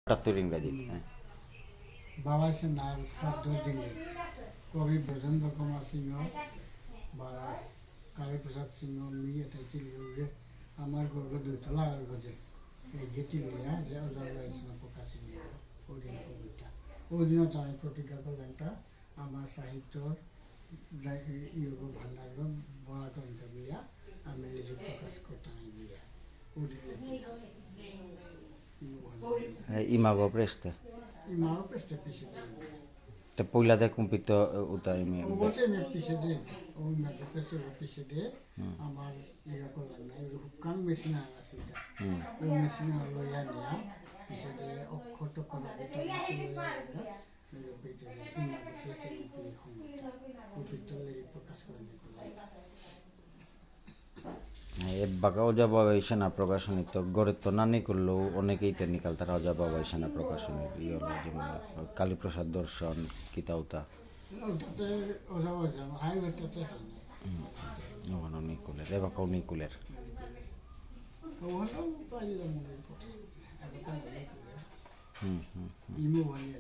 78 ইংরাজিতে। হ্যাঁ। বাবা সেনার শ্রাদ্ধ দিনে কবি ব্রজেন্দ্র কুমার সিংহ বা কালীপ্রসাদ সিংহ মেয়েটা চিলিয়ে আমার গর্ব দুতলা আর গজে এই যে চিলিয়া যে অজাগা প্রকাশ নিয়ে ওদিন কবিতা ওই দিনও তাই প্রতিজ্ঞা করলেন তা আমার সাহিত্যর ইয়োগ ভান্ডার বড়া কবিতা বিয়া আমি এই যে প্রকাশ করতে বিয়া ওদিন Imago preste. ইমাও পেস্টে পিছিয়ে দেন Te puila de cumpito uta imi. ওতে আমি পিছিয়ে দিই ওই মেঘে পেছে ও পিছিয়ে দিয়ে আমার ইয়ে করলাম না এই হুকান মেশিন আছে এটা ওই মেশিন লইয়া নিয়া পিছিয়ে দিয়ে অক্ষর টক্ষর লাগে প্রকাশ করে এ বাঁকা অজা বাবা সেনা প্রকাশনী তো গড়ে তো নানি করলেও অনেকেই টেকনিক্যাল তারা অজা বাবা সেনা প্রকাশনীর ই হলো যেমন কালীপ্রসাদ দর্শন কিতাউতা ওটাতে ওরা হাইওয়েটাতে ওখানে নিকুলের এ বাঁকাও নিকুলের ওখানেও প্রায় মনের পথে ইমো বানিয়ে